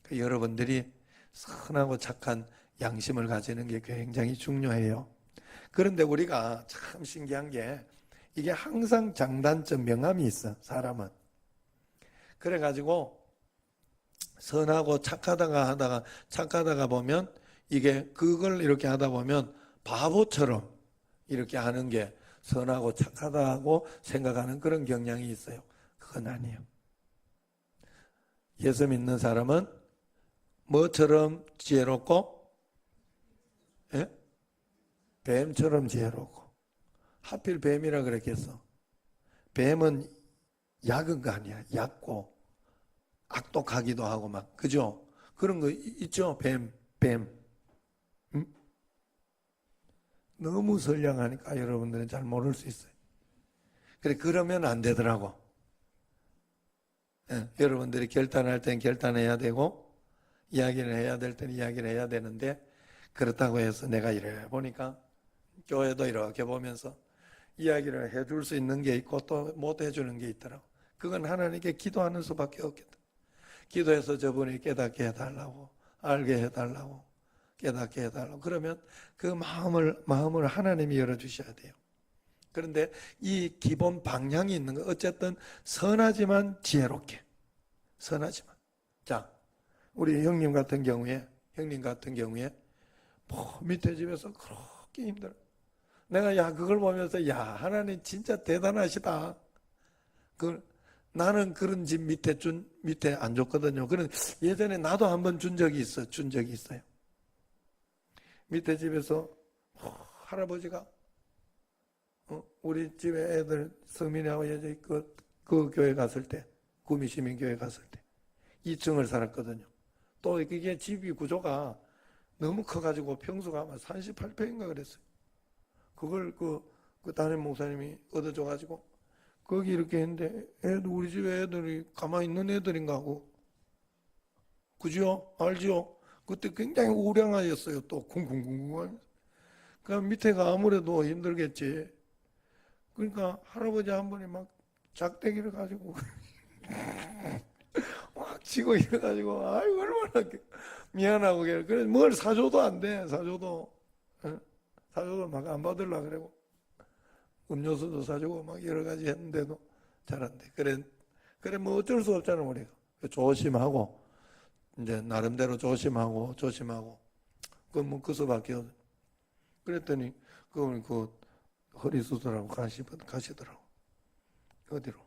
여러분들이 선하고 착한 양심을 가지는 게 굉장히 중요해요. 그런데 우리가 참 신기한 게 이게 항상 장단점 명암이 있어. 사람은 그래가지고 선하고 착하다가 보면 이게 그걸 이렇게 하다 보면 바보처럼 이렇게 하는 게 선하고 착하다고 생각하는 그런 경향이 있어요. 그건 아니에요. 예수 믿는 사람은 뭐처럼 지혜롭고 뱀처럼 지혜롭고. 하필 뱀이라 그랬겠어. 뱀은 약은 거 아니야. 얕고 악독하기도 하고 막 그죠? 그런 거 있죠. 뱀. 응? 너무 선량하니까 여러분들은 잘 모를 수 있어요. 그래 그러면 안 되더라고. 여러분들이 결단할 땐 결단해야 되고 이야기를 해야 될 때는 이야기를 해야 되는데 그렇다고 해서 내가 이래 보니까 교회도 이렇게 보면서 이야기를 해줄 수 있는 게 있고 또 못 해주는 게 있더라고. 그건 하나님께 기도하는 수밖에 없겠다. 기도해서 저분이 깨닫게 해달라고, 알게 해달라고, 깨닫게 해달라고. 그러면 그 마음을 하나님이 열어주셔야 돼요. 그런데 이 기본 방향이 있는 거 어쨌든 선하지만 지혜롭게. 선하지만. 자, 우리 형님 같은 경우에 뭐 밑에 집에서 참기 힘들어. 내가 그걸 보면서 하나님 진짜 대단하시다. 나는 그런 집 밑에 안 줬거든요. 그런 예전에 나도 한번 준 적이 있어요. 밑에 집에서 할아버지가 우리 집에 애들 성민이하고 예전에 그 교회 갔을 때, 구미시민교회 갔을 때 2층을 살았거든요. 또 그게 집이 구조가 너무 커가지고 평수가 아마 38평인가 그랬어요. 그걸 그 담임 목사님이 얻어줘가지고 거기 이렇게 했는데 우리 집에 애들이 가만히 있는 애들인가 하고, 그죠? 알죠? 그때 굉장히 우량하였어요. 또 쿵쿵쿵쿵. 그 밑에가 아무래도 힘들겠지. 그러니까 할아버지 한 분이 막 작대기를 가지고 막 치고 이래가지고 아이고 얼마나 미안하고 그래. 뭘 사줘도 안 돼. 사줘도 막 안 받으려고 그러고 음료수도 사주고 막 여러 가지 했는데도 잘 안 돼. 그래 뭐 어쩔 수 없잖아 우리가. 조심하고 이제 나름대로 조심하고 뭐 그 수밖에 없어. 그랬더니 그 허리 수술하고 가시더라고. 어디로?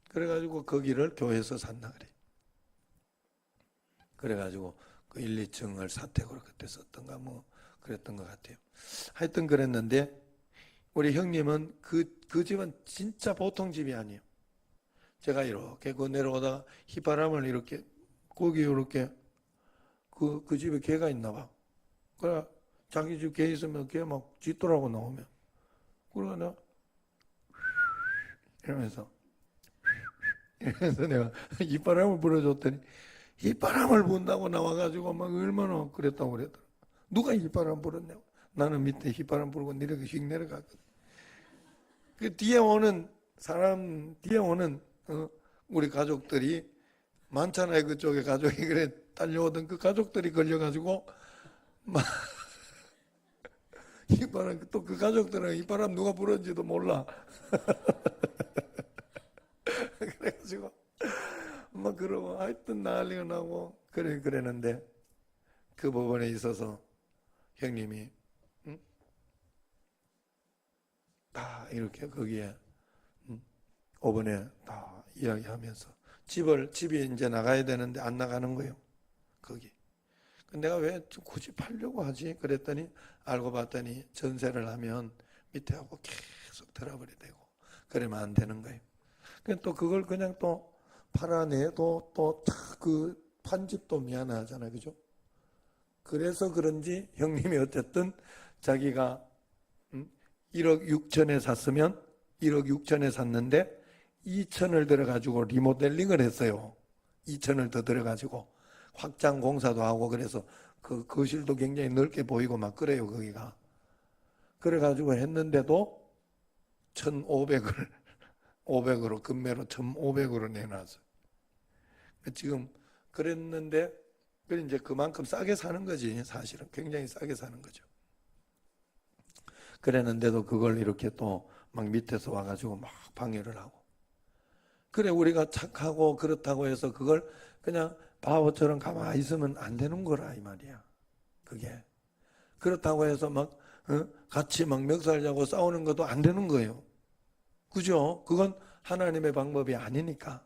그래가지고 거기를 교회에서 산다 그래. 그래가지고 그 1, 2층을 사택으로 그때 썼던가 뭐 그랬던 것 같아요. 하여튼 그랬는데 우리 형님은 그 집은 진짜 보통 집이 아니에요. 제가 이렇게 내려오다가 휘바람을 이렇게 거기 이렇게 그 집에 개가 있나 봐. 그래 자기 집 개 있으면 개 막 짖더라고 나오면. 그러나 이러면서 내가 휘바람을 불어줬더니 휘바람을 분다고 나와가지고 막 얼마나 그랬다고 그랬더라. 누가 휘바람 불었냐고. 나는 밑에 휘바람 불고 내려가 휙 내려갔거든. 그 뒤에 오는 우리 가족들이 많잖아요. 그쪽에 가족이 그래 딸려오던 그 가족들이 걸려가지고 막 휘바람 또 그 가족들은 휘바람 누가 불었는지도 몰라. 그래가지고 막 그러고 하여튼 난리가 나고 그랬는데 그 부분에 있어서 형님이 다 이렇게 거기에 5번에 다 이야기하면서 집이 이제 나가야 되는데 안 나가는 거예요. 거기. 내가 왜 굳이 팔려고 하지? 그랬더니 알고 봤더니 전세를 하면 밑에하고 계속 들어버려 되고 그러면 안 되는 거예요. 또 그걸 그냥 또 팔아내도 또 그 판집도 미안하잖아요. 그죠? 그래서 그런지 형님이 어쨌든 자기가 1억 6천에 샀으면 1억 6천에 샀는데 2천을 들어가지고 리모델링을 했어요. 2천을 더 들어가지고 확장 공사도 하고 그래서 그 거실도 굉장히 넓게 보이고 막 그래요 거기가. 그래가지고 했는데도 1,500을 500으로 금매로 1,500으로 내놨어요. 지금 그랬는데 이제 그만큼 싸게 사는 거지 사실은 굉장히 싸게 사는 거죠. 그랬는데도 그걸 이렇게 또 막 밑에서 와가지고 막 방해를 하고. 그래 우리가 착하고 그렇다고 해서 그걸 그냥 바보처럼 가만히 있으면 안 되는 거라 이 말이야. 그게 그렇다고 해서 막 같이 막 멱살 잡고 싸우는 것도 안 되는 거예요. 그죠? 그건 하나님의 방법이 아니니까.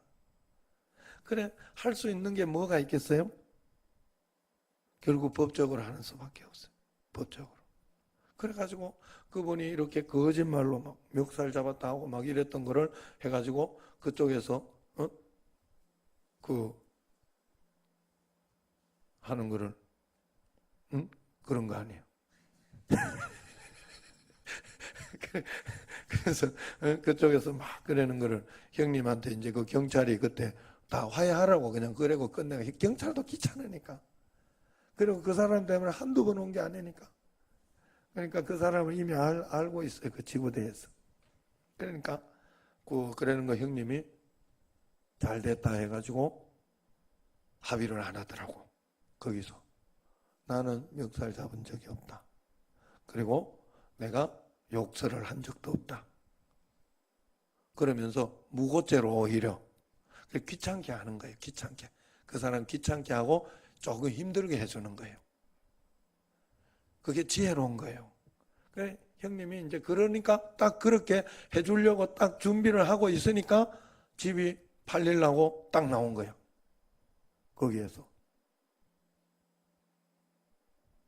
그래 할 수 있는 게 뭐가 있겠어요? 결국 법적으로 하는 수밖에 없어요. 법적으로. 그래가지고 그분이 이렇게 거짓말로 막 멱살 잡았다 하고 막 이랬던 거를 해가지고 그쪽에서 하는 거를 그런 거 아니에요. 그래서 그쪽에서 막 그러는 거를 형님한테 이제 그 경찰이 그때 다 화해하라고 그냥 그러고 끝내고 경찰도 귀찮으니까. 그리고 그 사람 때문에 한두 번 온 게 아니니까. 그러니까 그 사람을 이미 알고 있어요. 그 지구대에서. 그러니까 그러는 거 형님이 잘 됐다 해가지고 합의를 안 하더라고. 거기서. 나는 멱살 잡은 적이 없다. 그리고 내가 욕설을 한 적도 없다. 그러면서 무고죄로 오히려 귀찮게 하는 거예요. 귀찮게. 그 사람 귀찮게 하고 조금 힘들게 해주는 거예요. 그게 지혜로운 거예요. 그래, 형님이 이제 그러니까 딱 그렇게 해주려고 딱 준비를 하고 있으니까 집이 팔리려고 딱 나온 거야. 거기에서.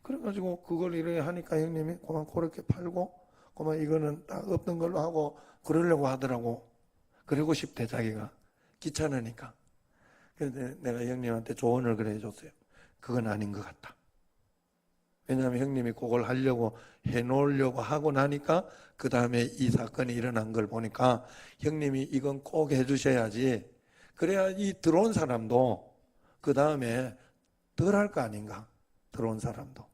그래가지고 그걸 이렇게 하니까 형님이 그만 그렇게 팔고 그만 이거는 딱 없던 걸로 하고 그러려고 하더라고. 그러고 싶대 자기가. 귀찮으니까. 그런데 내가 형님한테 조언을 그래 줬어요. 그건 아닌 것 같다. 왜냐하면 형님이 그걸 하려고 해놓으려고 하고 나니까 그 다음에 이 사건이 일어난 걸 보니까 형님이 이건 꼭 해주셔야지. 그래야 이 들어온 사람도 그 다음에 덜 할 거 아닌가. 들어온 사람도.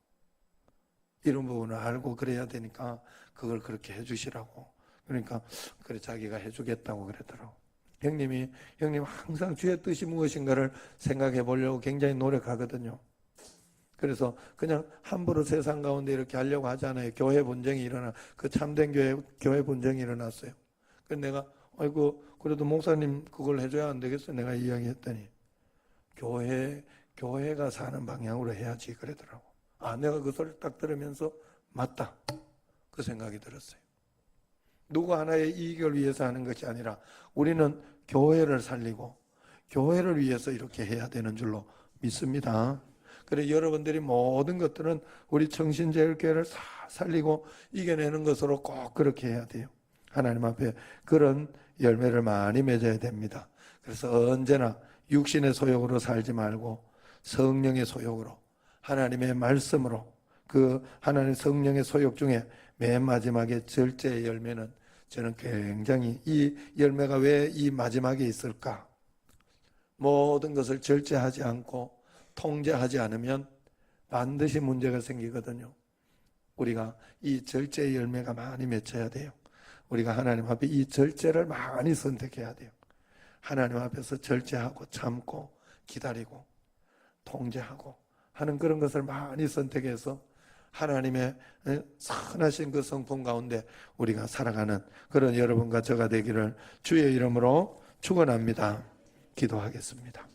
이런 부분을 알고 그래야 되니까 그걸 그렇게 해주시라고. 그러니까 그래 자기가 해주겠다고 그랬더라고. 형님 항상 주의 뜻이 무엇인가를 생각해 보려고 굉장히 노력하거든요. 그래서 그냥 함부로 세상 가운데 이렇게 하려고 하지 않아요. 교회 분쟁이 일어나, 그 참된 교회 분쟁이 일어났어요. 그래서 내가, 아이고, 그래도 목사님 그걸 해줘야 안 되겠어. 내가 이야기했더니, 교회가 사는 방향으로 해야지. 그러더라고. 아, 내가 그 소리를 딱 들으면서, 맞다. 그 생각이 들었어요. 누구 하나의 이익을 위해서 하는 것이 아니라, 우리는 교회를 살리고, 교회를 위해서 이렇게 해야 되는 줄로 믿습니다. 그래 여러분들이 모든 것들은 우리 청신제일교회를 다 살리고 이겨내는 것으로 꼭 그렇게 해야 돼요. 하나님 앞에 그런 열매를 많이 맺어야 됩니다. 그래서 언제나 육신의 소욕으로 살지 말고 성령의 소욕으로 하나님의 말씀으로 그 하나님 성령의 소욕 중에 맨 마지막에 절제의 열매는 저는 굉장히 이 열매가 왜 이 마지막에 있을까? 모든 것을 절제하지 않고 통제하지 않으면 반드시 문제가 생기거든요. 우리가 이 절제의 열매가 많이 맺혀야 돼요. 우리가 하나님 앞에 이 절제를 많이 선택해야 돼요. 하나님 앞에서 절제하고 참고 기다리고 통제하고 하는 그런 것을 많이 선택해서 하나님의 선하신 그 성품 가운데 우리가 살아가는 그런 여러분과 저가 되기를 주의 이름으로 축원합니다. 기도하겠습니다.